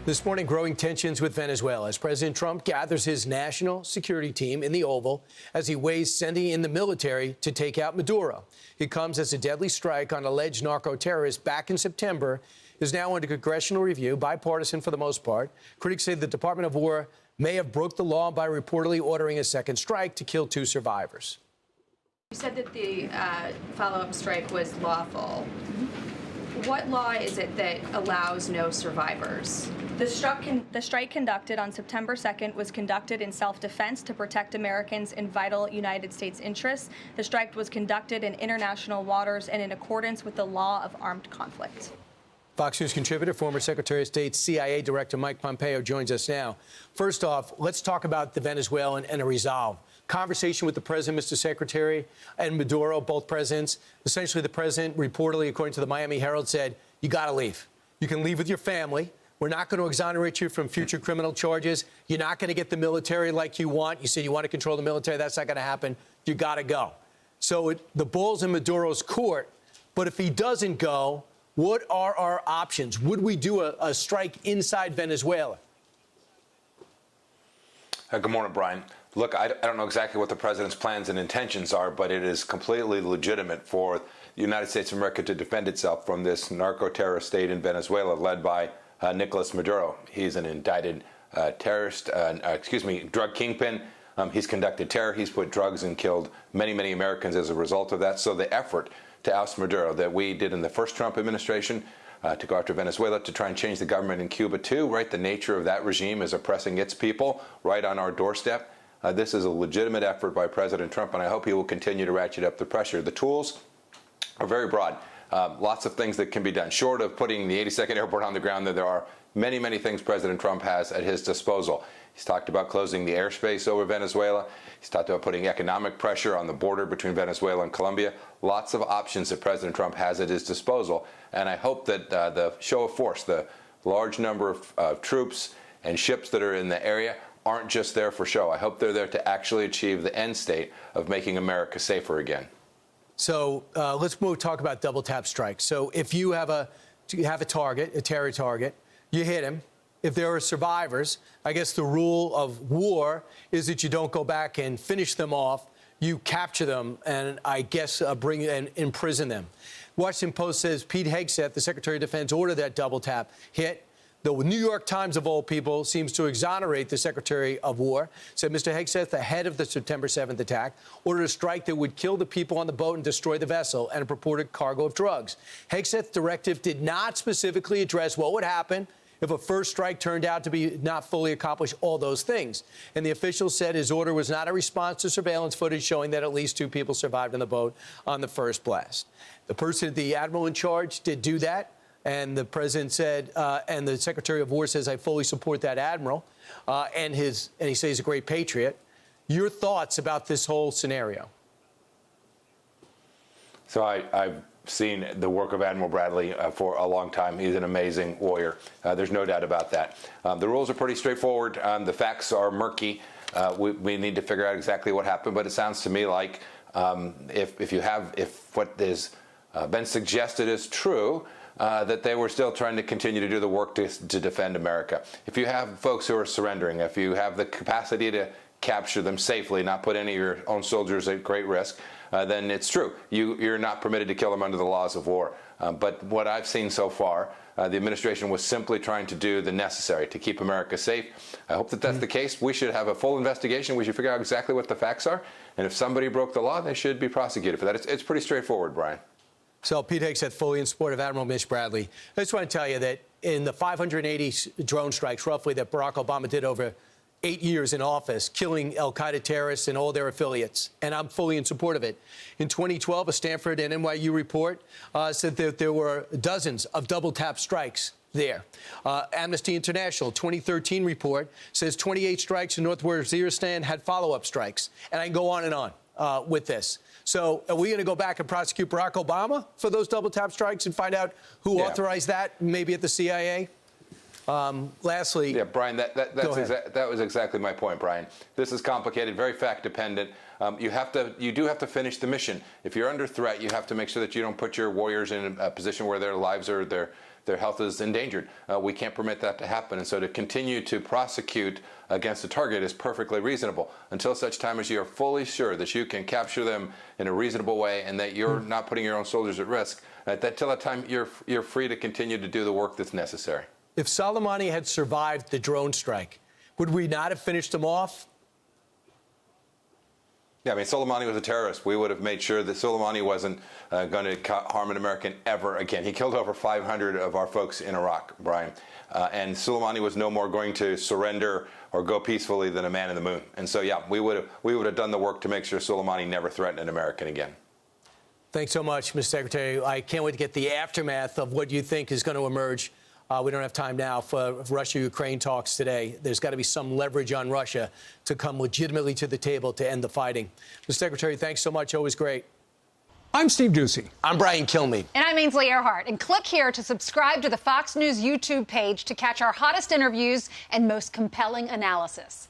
This morning, growing tensions with Venezuela as President Trump gathers his national security team in the Oval as he weighs sending in the military to take out Maduro. It comes as a deadly strike on alleged narco-terrorists back in September is now under congressional review, bipartisan for the most part. Critics say the Department of War may have broke the law by reportedly ordering a second strike to kill 2 survivors. You said that the follow-up strike was lawful. What law is it that allows no survivors? The strike conducted on September 2nd was conducted in self-defense to protect Americans in vital United States interests. The strike was conducted in international waters and in accordance with the law of armed conflict. Fox News contributor, former Secretary of State, CIA Director Mike Pompeo joins us now. First off, let's talk about the Venezuelan and a resolve. Conversation with the president, Mr. Secretary, and Maduro, both presidents. Essentially, the president reportedly, according to the Miami Herald, said, you got to leave. You can leave with your family. We're not going to exonerate you from future criminal charges. You're not going to get the military like you want. You said you want to control the military. That's not going to happen. You got to go. So the ball's in Maduro's court. But if he doesn't go, what are our options? Would we do a strike inside Venezuela? Good morning, Brian. Look, I don't know exactly what the president's plans and intentions are, but it is completely legitimate for the United States of America to defend itself from this narco-terrorist state in Venezuela led by Nicolás Maduro. He's an indicted drug kingpin. He's conducted terror. He's put drugs and killed many, many Americans as a result of that. So the effort to oust Maduro that we did in the first Trump administration to go after Venezuela, to try and change the government in Cuba too, right? The nature of that regime is oppressing its people right on our doorstep. This is a legitimate effort by President Trump, and I hope he will continue to ratchet up the pressure. The tools are very broad. Lots of things that can be done. Short of putting the 82nd Airport on the ground, there are many, many things President Trump has at his disposal. He's talked about closing the airspace over Venezuela. He's talked about putting economic pressure on the border between Venezuela and Colombia. Lots of options that President Trump has at his disposal. And I hope that the show of force, the large number of troops and ships that are in the area, aren't just there for show. I hope they're there to actually achieve the end state of making America safer again. So let's talk about double tap strikes. So if you have a target, a terror target, you hit him. If there are survivors, I guess the rule of war is that you don't go back and finish them off. You capture them and I guess bring and imprison them. Washington Post says Pete Hegseth, the Secretary of Defense, ordered that double tap hit. The New York Times, of all people, seems to exonerate the Secretary of War. Said Mr. Hegseth, the head of the September 7th attack, ordered a strike that would kill the people on the boat and destroy the vessel and a purported cargo of drugs. Hegseth's directive did not specifically address what would happen if a first strike turned out to be not fully accomplish all those things. And the official said his order was not a response to surveillance footage showing that at least 2 people survived on the boat on the first blast. The admiral in charge did do that. And the president said, and the Secretary of War says, I fully support that admiral, and he says he's a great patriot. Your thoughts about this whole scenario? So I've seen the work of Admiral Bradley for a long time. He's an amazing warrior. There's no doubt about that. The rules are pretty straightforward. The facts are murky. We need to figure out exactly what happened. But it sounds to me like if what has been suggested is true, that they were still trying to continue to do the work to defend America. If you have folks who are surrendering, if you have the capacity to capture them safely, not put any of your own soldiers at great risk, then it's true. You're not permitted to kill them under the laws of war. But what I've seen so far, the administration was simply trying to do the necessary to keep America safe. I hope that that's the case. We should have a full investigation. We should figure out exactly what the facts are. And if somebody broke the law, they should be prosecuted for that. It's pretty straightforward, Brian. So Pete Hegseth fully in support of Admiral Mitch Bradley. I just want to tell you that in the 580 drone strikes, roughly, that Barack Obama did over 8 years in office, killing al-Qaeda terrorists and all their affiliates, and I'm fully in support of it. In 2012, a Stanford and NYU report said that there were dozens of double-tap strikes there. Amnesty International 2013 report says 28 strikes in Northwest Waziristan had follow-up strikes. And I can go on and on with this. So are we going to go back and prosecute Barack Obama for those double-tap strikes and find out who authorized that, maybe at the CIA? Lastly, yeah, Brian, that was exactly my point, Brian. This is complicated, very fact-dependent. You do have to finish the mission. If you're under threat, you have to make sure that you don't put your warriors in a position where their lives or their their health is endangered. We can't permit that to happen. And so to continue to prosecute against a target is perfectly reasonable until such time as you're fully sure that you can capture them in a reasonable way and that you're not putting your own soldiers at risk. Till that time, you're free to continue to do the work that's necessary. If Soleimani had survived the drone strike, would we not have finished him off? Yeah, I mean, Soleimani was a terrorist. We would have made sure that Soleimani wasn't going to harm an American ever again. He killed over 500 of our folks in Iraq, Brian. And Soleimani was no more going to surrender or go peacefully than a man in the moon. And so, yeah, we would have done the work to make sure Soleimani never threatened an American again. Thanks so much, Mr. Secretary. I can't wait to get the aftermath of what you think is going to emerge. We don't have time now for Russia-Ukraine talks today. There's got to be some leverage on Russia to come legitimately to the table to end the fighting. Mr. Secretary, thanks so much. Always great. I'm Steve Doocy. I'm Brian Kilmeade. And I'm Ainsley Earhart. And click here to subscribe to the Fox News YouTube page to catch our hottest interviews and most compelling analysis.